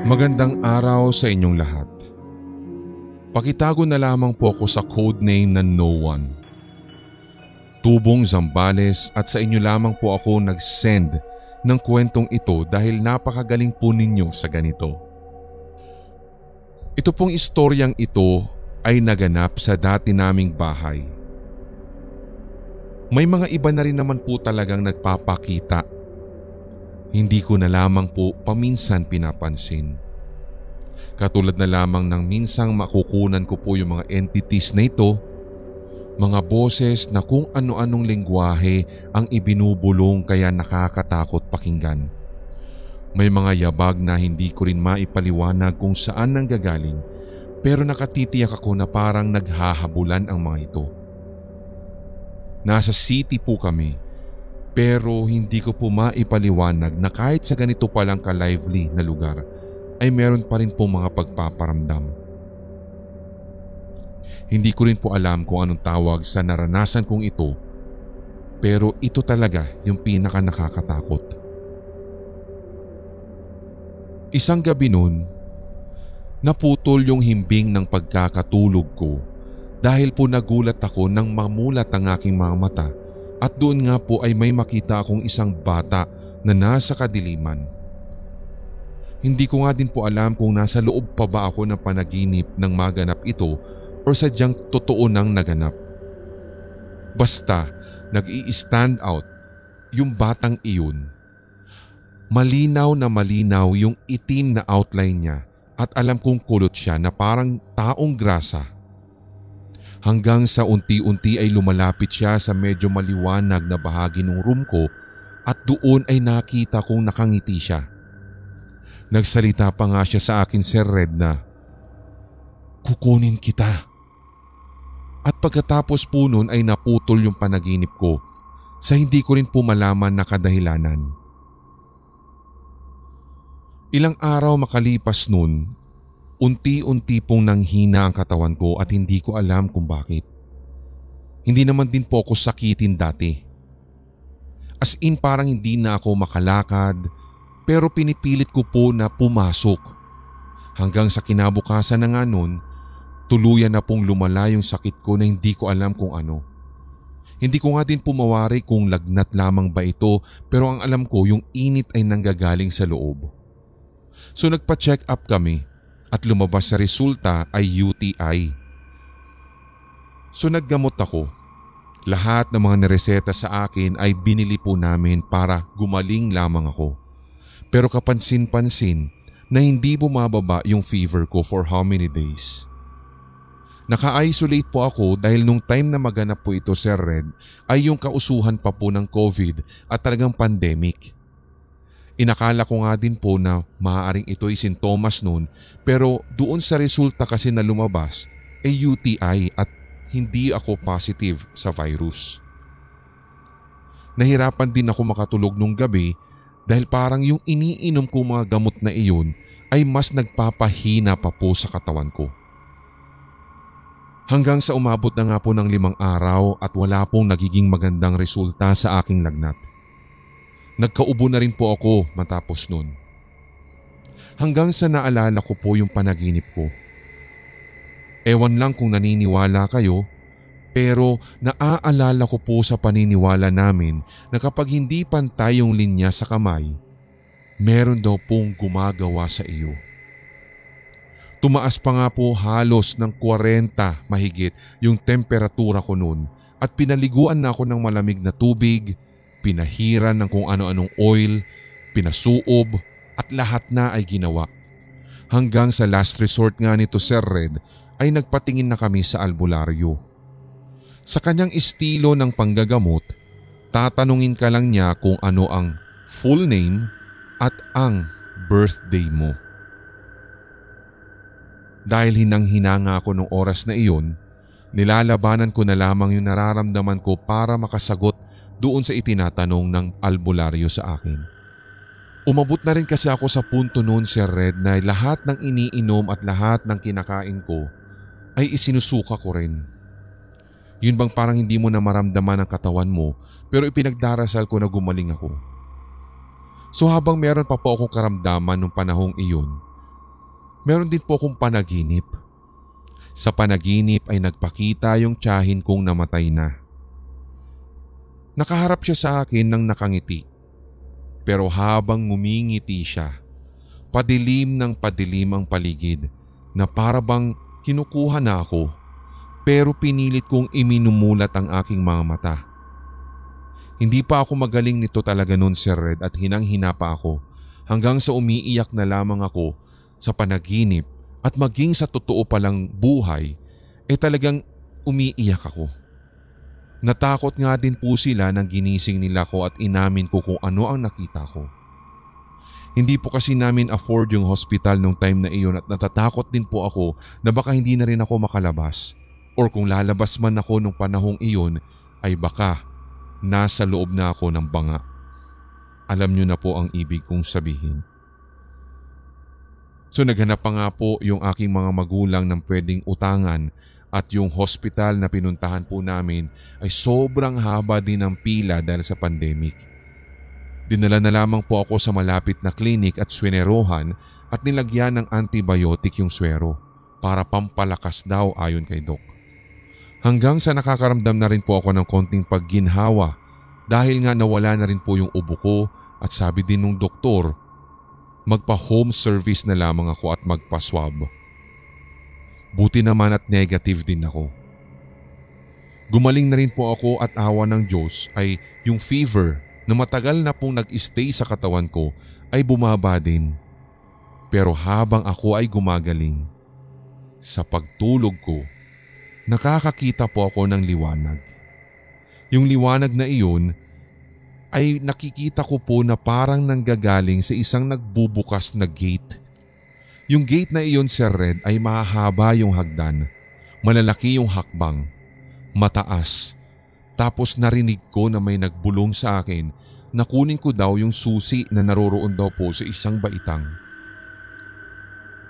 Magandang araw sa inyong lahat. Pakitago na lamang po ako sa codename na No One. Tubong Zambales at sa inyo lamang po ako nag-send ng kwentong ito dahil napakagaling po ninyo sa ganito. Ito pong istoryang ito ay naganap sa dati naming bahay. May mga iba na rin naman po talagang nagpapakita. Hindi ko na lamang po paminsan pinapansin. Katulad na lamang ng minsang makukunan ko po yung mga entities na ito, mga boses na kung ano-anong lengguwahe ang ibinubulong kaya nakakatakot pakinggan. May mga yabag na hindi ko rin maipaliwanag kung saan nanggagaling pero nakatitiyak ako na parang naghahabulan ang mga ito. Nasa city po kami pero hindi ko po maipaliwanag na kahit sa ganito palang ka-lively na lugar ay meron pa rin po mga pagpaparamdam. Hindi ko rin po alam kung anong tawag sa naranasan kong ito pero ito talaga yung pinaka nakakatakot. Isang gabi noon, naputol yung himbing ng pagkakatulog ko dahil po nagulat ako nang mamulat ang aking mga mata at doon nga po ay may makita akong isang bata na nasa kadiliman. Hindi ko nga din po alam kung nasa loob pa ba ako ng panaginip ng maganap ito o sadyang totoo nang naganap. Basta nag-i-stand out yung batang iyon. Malinaw na malinaw yung itim na outline niya at alam kong kulot siya na parang taong grasa. Hanggang sa unti-unti ay lumalapit siya sa medyo maliwanag na bahagi ng room ko at doon ay nakita kong nakangiti siya. Nagsalita pa nga siya sa akin, Sir Red, na kukunin kita. At pagkatapos po nun ay naputol yung panaginip ko sa hindi ko rin po malaman na kadahilanan. Ilang araw makalipas nun, unti-unti pong nanghina ang katawan ko at hindi ko alam kung bakit. Hindi naman din po ako sakitin dati. As in parang hindi na ako makalakad pero pinipilit ko po na pumasok. Hanggang sa kinabukasan na nga nun, tuluyan na pong lumala yung sakit ko na hindi ko alam kung ano. Hindi ko nga din pumawari kung lagnat lamang ba ito pero ang alam ko yung init ay nanggagaling sa loob. So nagpa-check up kami at lumabas sa resulta ay UTI. So naggamot ako. Lahat ng mga nireseta sa akin ay binili po namin para gumaling lamang ako. Pero kapansin-pansin na hindi bumababa yung fever ko for how many days. Naka-isolate po ako dahil nung time na maganap po ito, Sir Red, ay yung kausuhan pa po ng COVID at talagang pandemic. Inakala ko nga din po na maaaring ito'y sintomas noon pero doon sa resulta kasi na lumabas ay UTI at hindi ako positive sa virus. Nahirapan din ako makatulog nung gabi dahil parang yung iniinom kong mga gamot na iyon ay mas nagpapahina pa po sa katawan ko. Hanggang sa umabot na nga po ng 5 araw at wala pong nagiging magandang resulta sa aking lagnat. Nagkaubo na rin po ako matapos nun. Hanggang sa naalala ko po yung panaginip ko. Ewan lang kung naniniwala kayo pero naaalala ko po sa paniniwala namin na kapag hindi pantay yung linya sa kamay, meron daw pong gumagawa sa iyo. Tumaas pa nga po halos ng 40 mahigit yung temperatura ko noon at pinaliguan na ako ng malamig na tubig, pinahiran ng kung ano-anong oil, pinasuob at lahat na ay ginawa. Hanggang sa last resort nga nito, Sir Red, ay nagpatingin na kami sa albularyo. Sa kanyang estilo ng panggagamot, tatanungin ka lang niya kung ano ang full name at ang birthday mo. Dahil hinang-hinanga ako nung oras na iyon, nilalabanan ko na lamang yung nararamdaman ko para makasagot doon sa itinatanong ng albularyo sa akin. Umabot na rin kasi ako sa punto noon, Sir Red, na lahat ng iniinom at lahat ng kinakain ko ay isinusuka ko rin. Yun bang parang hindi mo na maramdaman ang katawan mo pero ipinagdarasal ko na gumaling ako. So habang meron pa po akong karamdaman nung panahong iyon, meron din po akong panaginip. Sa panaginip ay nagpakita yung tiyahin kong namatay na. Nakaharap siya sa akin ng nakangiti. Pero habang ngumingiti siya, padilim ng padilim ang paligid na para bang kinukuha na ako, pero pinilit kong iminumulat ang aking mga mata. Hindi pa ako magaling nito talaga noon, Sir Red, at hinang-hina pa ako hanggang sa umiiyak na lamang ako sa panaginip at maging sa totoo palang buhay talagang umiiyak ako. Natakot nga din po sila nang ginising nila ko at inamin ko kung ano ang nakita ko. Hindi po kasi namin afford yung hospital nung time na iyon at natatakot din po ako na baka hindi na rin ako makalabas, or kung lalabas man ako nung panahong iyon ay baka nasa loob na ako ng banga. Alam nyo na po ang ibig kong sabihin. So naghanap pa nga po yung aking mga magulang ng pwedeng utangan at yung hospital na pinuntahan po namin ay sobrang haba din ng pila dahil sa pandemic. Dinala na lamang po ako sa malapit na klinik at swenerohan at nilagyan ng antibiotic yung swero para pampalakas daw ayon kay Doc. Hanggang sa nakakaramdam na rin po ako ng konting pagginhawa dahil nga nawala na rin po yung ubo ko at sabi din ng doktor, magpa-home service na lamang ako at magpa-swab. Buti naman at negative din ako. Gumaling na rin po ako at awa ng Diyos ay yung fever na matagal na pong nag-stay sa katawan ko ay bumaba din. Pero habang ako ay gumagaling, sa pagtulog ko, nakakakita po ako ng liwanag. Yung liwanag na iyon ay nakikita ko po na parang nanggagaling sa isang nagbubukas na gate. Yung gate na iyon, Sir Red, ay mahahaba yung hagdan, malalaki yung hakbang, mataas. Tapos narinig ko na may nagbulong sa akin na kunin ko daw yung susi na naroroon daw po sa isang baitang.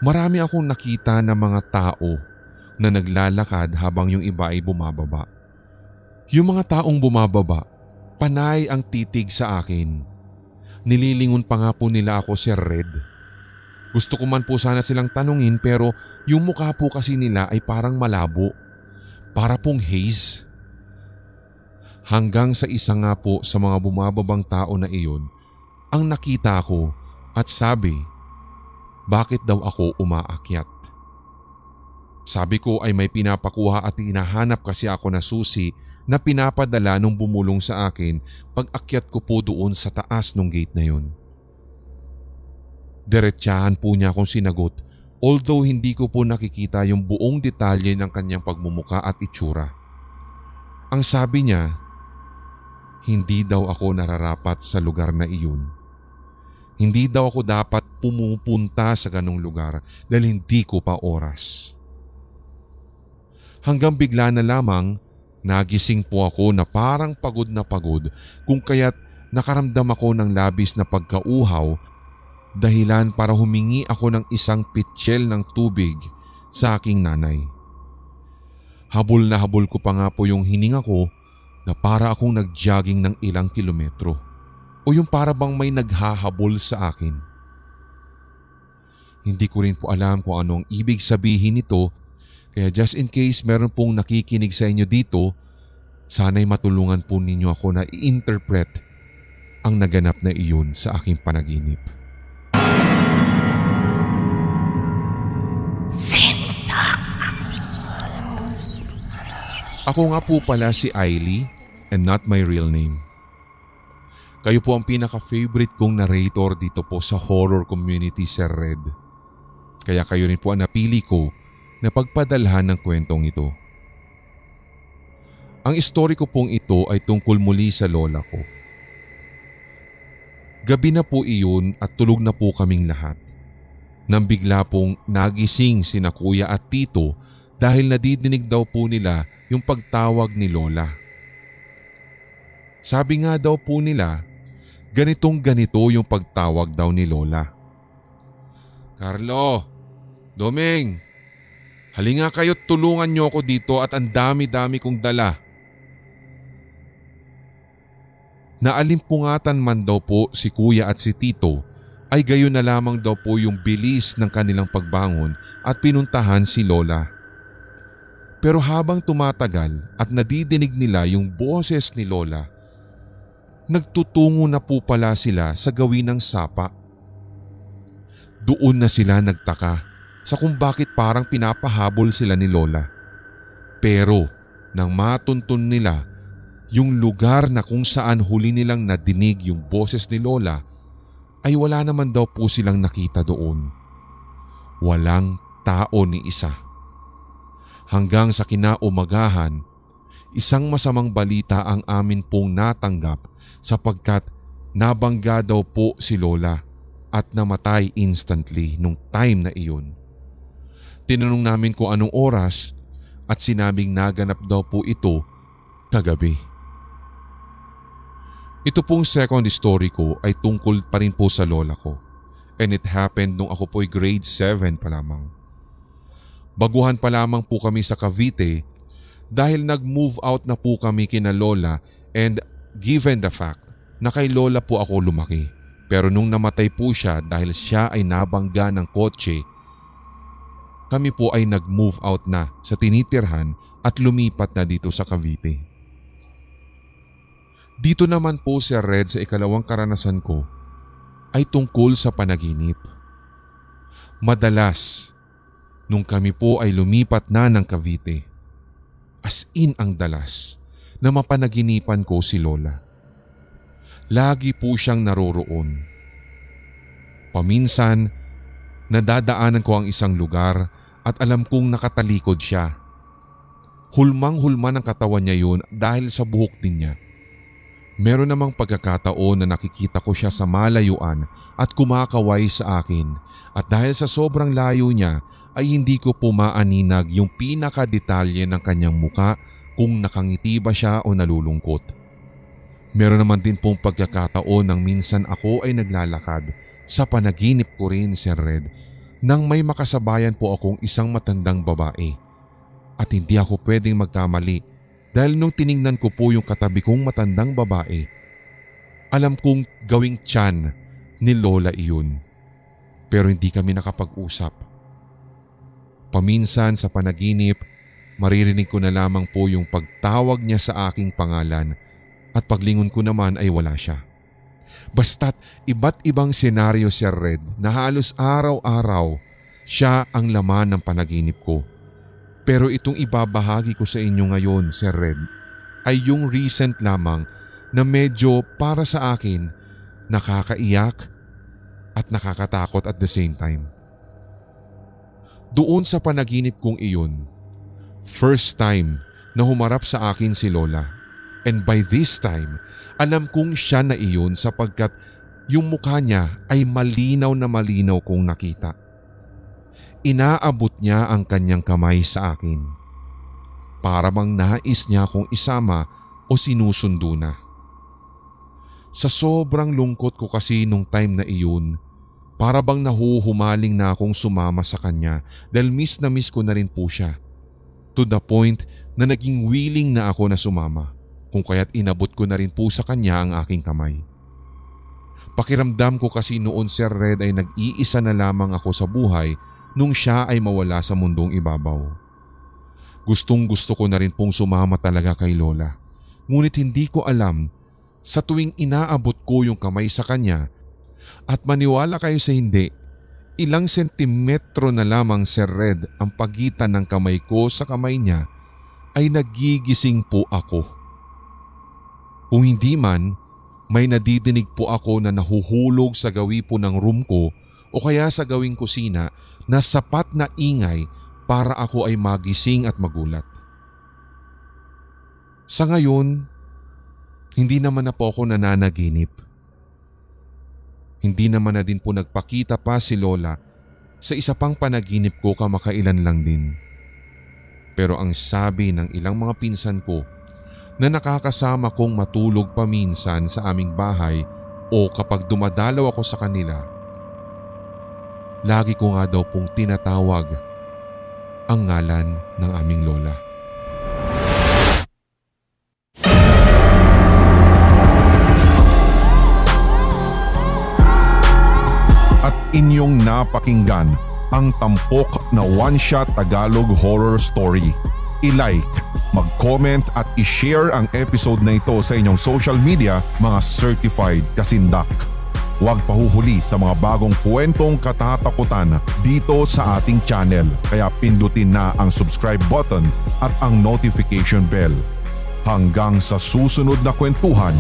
Marami akong nakita na mga tao na naglalakad habang yung iba ay bumababa. Yung mga taong bumababa, panay ang titig sa akin. Nililingon pa nga po nila ako, Sir Red. Gusto ko man po sana silang tanungin pero yung mukha po kasi nila ay parang malabo. Para pong haze. Hanggang sa isa nga po sa mga bumababang tao na iyon ang nakita ko at sabi, bakit daw ako umaakyat? Sabi ko ay may pinapakuha at hinahanap kasi ako na susi na pinapadala nung bumulong sa akin pag akyat ko po doon sa taas ng gate na yun. Diretsahan po niya akong sinagot, although hindi ko po nakikita yung buong detalye ng kanyang pagmumuka at itsura. Ang sabi niya, hindi daw ako nararapat sa lugar na iyon. Hindi daw ako dapat pumupunta sa ganong lugar dahil hindi ko pa oras. Hanggang bigla na lamang, nagising po ako na parang pagod na pagod kung kaya't nakaramdam ako ng labis na pagkauhaw, dahilan para humingi ako ng isang pitsyel ng tubig sa aking nanay. Habol na habol ko pa nga po yung hininga ko na para akong nag-jogging ng ilang kilometro o yung para bang may naghahabol sa akin. Hindi ko rin po alam kung ano ang ibig sabihin nito, kaya just in case meron pong nakikinig sa inyo dito, sana'y matulungan po ninyo ako na i-interpret ang naganap na iyon sa aking panaginip. Ako nga po pala si Ailey and not my real name. Kayo po ang pinaka-favorite kong narrator dito po sa horror community, Sir Red. Kaya kayo rin po ang napili ko na pagpadalhan ng kwentong ito. Ang story ko pong ito ay tungkol muli sa lola ko. Gabi na po iyon at tulog na po kaming lahat. Nang bigla pong nagising sina kuya at tito dahil nadidinig daw po nila yung pagtawag ni lola. Sabi nga daw po nila, ganitong ganito yung pagtawag daw ni lola. Carlo, Doming, halinga kayo't tulungan niyo ako dito at ang dami-dami kong dala. Naalimpungatan man daw po si kuya at si tito ay gayon na lamang daw po yung bilis ng kanilang pagbangon at pinuntahan si lola. Pero habang tumatagal at nadidinig nila yung boses ni lola, nagtutungo na po pala sila sa gawin ng sapa. Doon na sila nagtaka sa kung bakit parang pinapahabol sila ni lola. Pero nang matuntun nila yung lugar na kung saan huli nilang nadinig yung boses ni lola, ay wala naman daw po silang nakita doon. Walang tao ni isa. Hanggang sa kinaumagahan, isang masamang balita ang amin pong natanggap sapagkat nabangga daw po si lola at namatay instantly nung time na iyon. Tinanong namin kung anong oras at sinabing naganap daw po ito kagabi. Ito pong second story ko ay tungkol pa rin po sa lola ko, and it happened nung ako po'y grade 7 pa lamang. Baguhan pa lamang po kami sa Cavite dahil nag-move out na po kami kina lola, and given the fact na kay lola po ako lumaki. Pero nung namatay po siya dahil siya ay nabangga ng kotse, kami po ay nag-move out na sa tinitirhan at lumipat na dito sa Cavite. Dito naman po, Sir Red, sa ikalawang karanasan ko ay tungkol sa panaginip. Madalas, nung kami po ay lumipat na ng Cavite, as in ang dalas na mapanaginipan ko si lola. Lagi po siyang naroroon. Paminsan, nadadaanan ko ang isang lugar at alam kong nakatalikod siya. Hulmang-hulma ng katawan niya yun dahil sa buhok din niya. Meron namang pagkakataon na nakikita ko siya sa malayuan at kumakaway sa akin, at dahil sa sobrang layo niya ay hindi ko po maaninag yung pinakadetalye ng kanyang muka kung nakangiti ba siya o nalulungkot. Meron naman din pong pagkakataon nang minsan ako ay naglalakad sa panaginip ko rin, Sir Red, nang may makasabayan po akong isang matandang babae. At hindi ako pwedeng magkamali dahil nung tiningnan ko po yung katabi kong matandang babae, alam kong gawing tiyan ni lola iyon. Pero hindi kami nakapag-usap. Paminsan sa panaginip, maririnig ko na lamang po yung pagtawag niya sa aking pangalan, at paglingon ko naman ay wala siya. Basta't iba't ibang senaryo, Sir Red, na halos araw-araw siya ang laman ng panaginip ko. Pero itong ibabahagi ko sa inyo ngayon, Sir Red, ay yung recent lamang na medyo para sa akin nakakaiyak at nakakatakot at the same time. Doon sa panaginip kong iyon, first time na humarap sa akin si lola. And by this time, alam kong siya na iyon sapagkat yung mukha niya ay malinaw na malinaw kong nakita. Inaabot niya ang kanyang kamay sa akin. Para bang nais niya akong isama o sinusundo na. Sa sobrang lungkot ko kasi nung time na iyon, para bang nahuhumaling na akong sumama sa kanya dahil miss na miss ko na rin po siya. To the point na naging willing na ako na sumama, kung kaya't inabot ko na rin po sa kanya ang aking kamay. Pakiramdam ko kasi noon, Sir Red, ay nag-iisa na lamang ako sa buhay nung siya ay mawala sa mundong ibabaw. Gustong gusto ko na rin pong sumama talaga kay lola. Ngunit hindi ko alam sa tuwing inaabot ko yung kamay sa kanya, at maniwala kayo sa hindi, ilang sentimetro na lamang, Sir Red, ang pagitan ng kamay ko sa kamay niya, ay nagigising po ako. Kung hindi man, may nadidinig po ako na nahuhulog sa gawi po ng room ko o kaya sa gawing kusina na sapat na ingay para ako ay magising at magulat. Sa ngayon, hindi naman na po ako nananaginip. Hindi naman na din po nagpakita pa si lola sa isa pang panaginip ko kamakailan lang din. Pero ang sabi ng ilang mga pinsan ko na nakakasama kong matulog paminsan sa aming bahay o kapag dumadalaw ako sa kanila, lagi ko nga daw pong tinatawag ang ngalan ng aming lola. inyong napakinggan ang tampok na one-shot Tagalog horror story. I-like, mag-comment at i-share ang episode na ito sa inyong social media, mga certified kasindak. Huwag pahuhuli sa mga bagong kwentong katatakutan dito sa ating channel, kaya pindutin na ang subscribe button at ang notification bell. Hanggang sa susunod na kwentuhan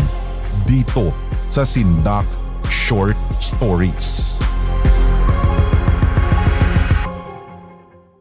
dito sa Sindak Short Stories.